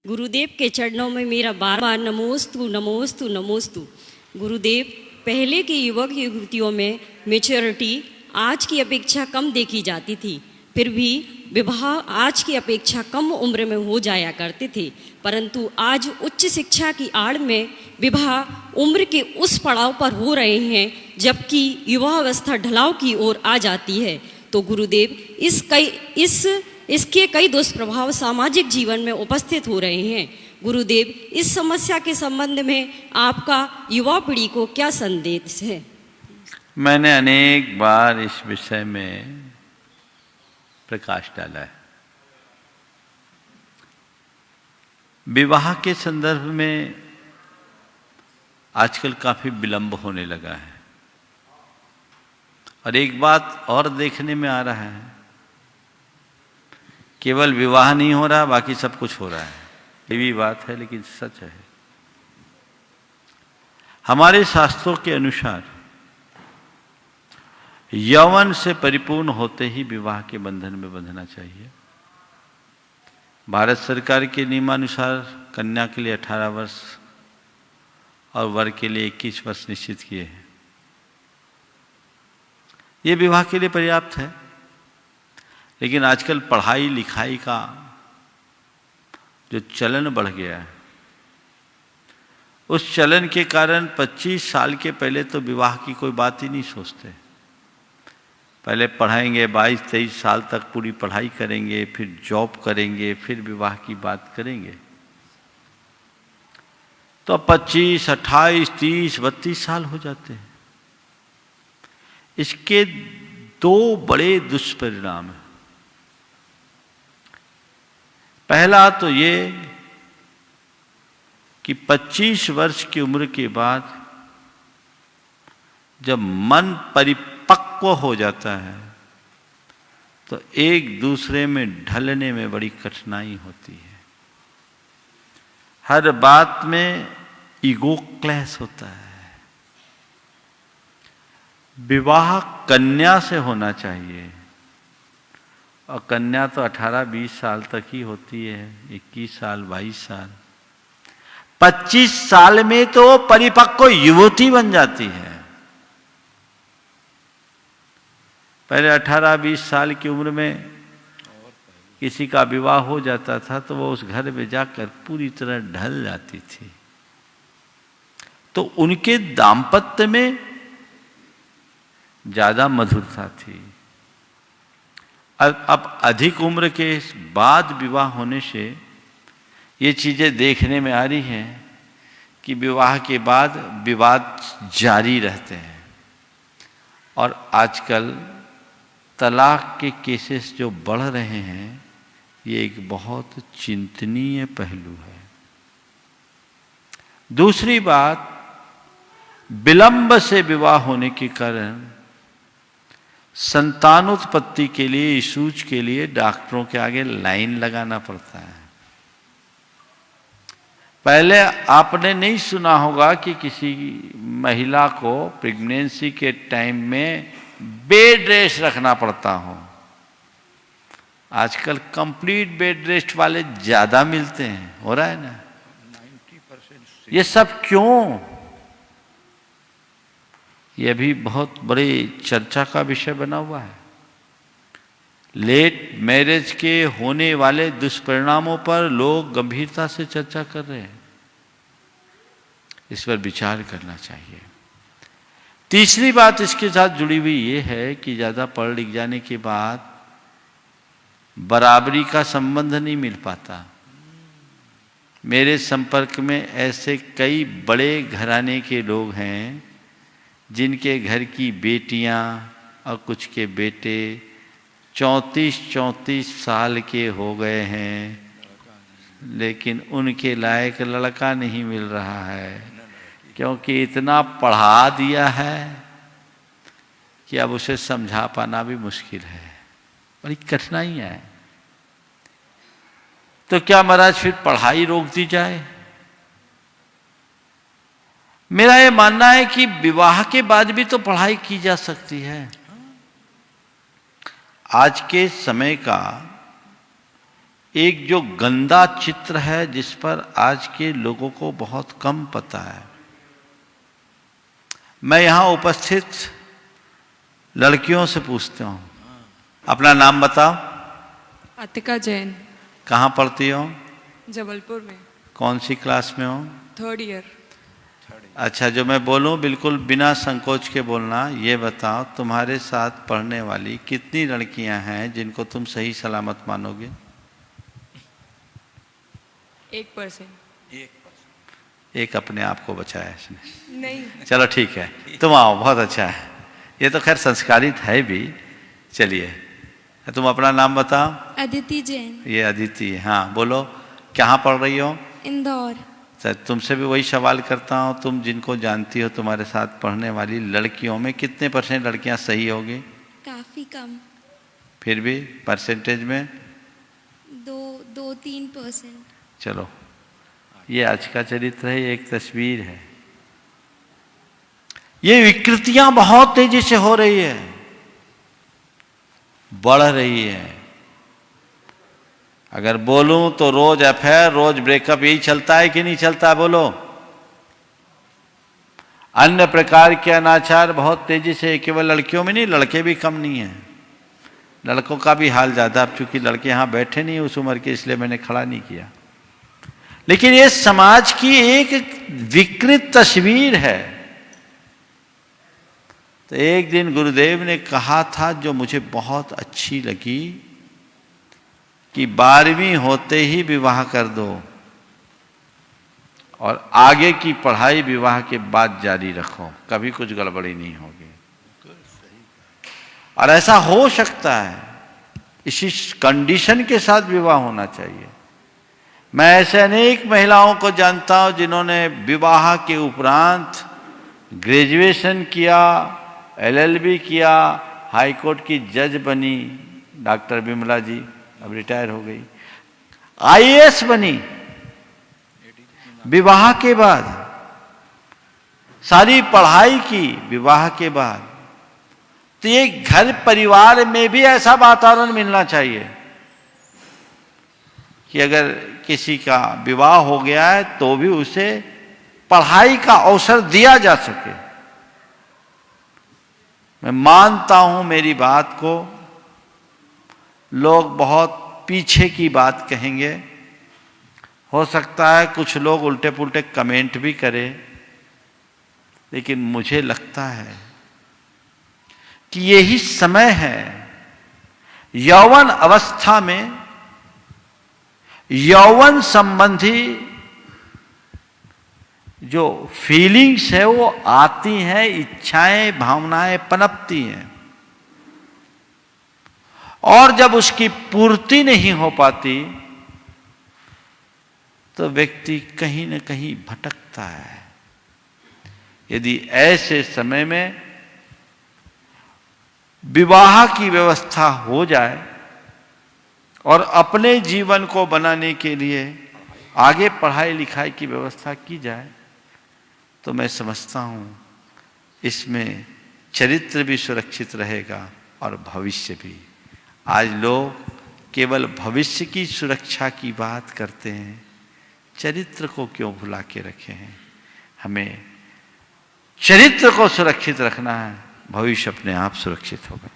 गुरुदेव के चरणों में मेरा बार बार नमोस्तु नमोस्तु नमोस्तु। गुरुदेव, पहले की युवक युवतियों में मैच्योरिटी आज की अपेक्षा कम देखी जाती थी, फिर भी विवाह आज की अपेक्षा कम उम्र में हो जाया करते थे, परंतु आज उच्च शिक्षा की आड़ में विवाह उम्र के उस पड़ाव पर हो रहे हैं जबकि युवावस्था ढलाव की ओर आ जाती है। तो गुरुदेव, इसके कई दुष्प्रभाव सामाजिक जीवन में उपस्थित हो रहे हैं। गुरुदेव, इस समस्या के संबंध में आपका युवा पीढ़ी को क्या संदेश है? मैंने अनेक बार इस विषय में प्रकाश डाला है। विवाह के संदर्भ में आजकल काफी विलंब होने लगा है और एक बात और देखने में आ रहा है, केवल विवाह नहीं हो रहा, बाकी सब कुछ हो रहा है। ये भी बात है लेकिन सच है। हमारे शास्त्रों के अनुसार यौवन से परिपूर्ण होते ही विवाह के बंधन में बंधना चाहिए। भारत सरकार के नियमानुसार कन्या के लिए 18 वर्ष और वर के लिए 21 वर्ष निश्चित किए हैं। ये विवाह के लिए पर्याप्त है, लेकिन आजकल पढ़ाई लिखाई का जो चलन बढ़ गया है, उस चलन के कारण 25 साल के पहले तो विवाह की कोई बात ही नहीं सोचते। पहले पढ़ाएंगे, 22-23 साल तक पूरी पढ़ाई करेंगे, फिर जॉब करेंगे, फिर विवाह की बात करेंगे। तो 25, 28, 30, 32 साल हो जाते हैं। इसके दो बड़े दुष्परिणाम हैं। पहला तो ये कि 25 वर्ष की उम्र के बाद जब मन परिपक्व हो जाता है तो एक दूसरे में ढलने में बड़ी कठिनाई होती है। हर बात में ईगो क्लैश होता है। विवाह कन्या से होना चाहिए और कन्या तो 18-20 साल तक ही होती है, 21 साल 22 साल। 25 साल में तो परिपक्व युवती बन जाती है। पहले 18-20 साल की उम्र में किसी का विवाह हो जाता था तो वो उस घर में जाकर पूरी तरह ढल जाती थी। तो उनके दाम्पत्य में ज्यादा मधुरता थी। अब अधिक उम्र के बाद विवाह होने से ये चीजें देखने में आ रही हैं कि विवाह के बाद विवाद जारी रहते हैं और आजकल तलाक के केसेस जो बढ़ रहे हैं, ये एक बहुत चिंतनीय पहलू है। दूसरी बात, विलंब से विवाह होने के कारण संतानोत्पत्ति के लिए, इशूज के लिए डॉक्टरों के आगे लाइन लगाना पड़ता है। पहले आपने नहीं सुना होगा कि किसी महिला को प्रेगनेंसी के टाइम में बेड रेस्ट रखना पड़ता हो। आजकल कंप्लीट बेड रेस्ट वाले ज्यादा मिलते हैं, हो रहा है ना? 90%। ये सब क्यों? यह भी बहुत बड़ी चर्चा का विषय बना हुआ है। लेट मैरिज के होने वाले दुष्परिणामों पर लोग गंभीरता से चर्चा कर रहे हैं। इस पर विचार करना चाहिए। तीसरी बात इसके साथ जुड़ी हुई ये है कि ज्यादा पढ़ लिख जाने के बाद बराबरी का संबंध नहीं मिल पाता। मेरे संपर्क में ऐसे कई बड़े घराने के लोग हैं जिनके घर की बेटियां और कुछ के बेटे 34-34 साल के हो गए हैं, लेकिन उनके लायक लड़का नहीं मिल रहा है, क्योंकि इतना पढ़ा दिया है कि अब उसे समझा पाना भी मुश्किल है। बड़ी कठिनाइयां है। तो क्या महाराज फिर पढ़ाई रोक दी जाए? मेरा ये मानना है कि विवाह के बाद भी तो पढ़ाई की जा सकती है। आज के समय का एक जो गंदा चित्र है जिस पर आज के लोगों को बहुत कम पता है। मैं यहां उपस्थित लड़कियों से पूछता हूं, अपना नाम बताओ। अतिका जैन। कहां पढ़ती हो? जबलपुर में। कौन सी क्लास में हो? 3rd year. अच्छा, जो मैं बोलूं बिल्कुल बिना संकोच के बोलना। ये बताओ, तुम्हारे साथ पढ़ने वाली कितनी लड़कियां हैं जिनको तुम सही सलामत मानोगे? 1%। एक अपने आप को बचाया इसने। नहीं। चलो ठीक है, तुम आओ, बहुत अच्छा है। ये तो खैर संस्कारित है भी। चलिए, तुम अपना नाम बताओ। अदिति जैन। ये अदिति, हाँ बोलो, कहाँ पढ़ रही हो? इंदौर। सर, तुमसे भी वही सवाल करता हूँ, तुम जिनको जानती हो तुम्हारे साथ पढ़ने वाली लड़कियों में कितने % लड़कियाँ सही होगी? काफी कम। फिर भी परसेंटेज में? 2-3%। चलो, ये आज का चरित्र है, ये एक तस्वीर है। ये विकृतियां बहुत तेजी से हो रही है, बढ़ रही है। अगर बोलूं तो रोज अफेयर, रोज ब्रेकअप, यही चलता है कि नहीं चलता है? बोलो। अन्य प्रकार के अनाचार बहुत तेजी से, केवल लड़कियों में नहीं, लड़के भी कम नहीं है, लड़कों का भी हाल ज्यादा। अब चूंकि लड़के यहां बैठे नहीं उस उम्र के, इसलिए मैंने खड़ा नहीं किया। लेकिन ये समाज की एक विकृत तस्वीर है। तो एक दिन गुरुदेव ने कहा था, जो मुझे बहुत अच्छी लगी, कि 12वीं होते ही विवाह कर दो और आगे की पढ़ाई विवाह के बाद जारी रखो, कभी कुछ गड़बड़ी नहीं होगी। और ऐसा हो सकता है, इसी कंडीशन के साथ विवाह होना चाहिए। मैं ऐसे अनेक महिलाओं को जानता हूं जिन्होंने विवाह के उपरांत ग्रेजुएशन किया, LLB किया, हाई कोर्ट की जज बनी, डॉक्टर विमला जी अब रिटायर हो गई, IAS बनी विवाह के बाद, सारी पढ़ाई की विवाह के बाद। तो ये घर परिवार में भी ऐसा वातावरण मिलना चाहिए कि अगर किसी का विवाह हो गया है तो भी उसे पढ़ाई का अवसर दिया जा सके। मैं मानता हूं मेरी बात को, लोग बहुत पीछे की बात कहेंगे, हो सकता है कुछ लोग उल्टे पुल्टे कमेंट भी करें, लेकिन मुझे लगता है कि यही समय है यौवन अवस्था में यौवन संबंधी जो फीलिंग्स है वो आती हैं, इच्छाएं भावनाएं पनपती हैं, और जब उसकी पूर्ति नहीं हो पाती तो व्यक्ति कहीं न कहीं भटकता है। यदि ऐसे समय में विवाह की व्यवस्था हो जाए और अपने जीवन को बनाने के लिए आगे पढ़ाई लिखाई की व्यवस्था की जाए, तो मैं समझता हूं इसमें चरित्र भी सुरक्षित रहेगा और भविष्य भी। आज लोग केवल भविष्य की सुरक्षा की बात करते हैं, चरित्र को क्यों भुला के रखे हैं? हमें चरित्र को सुरक्षित रखना है, भविष्य अपने आप सुरक्षित होगा।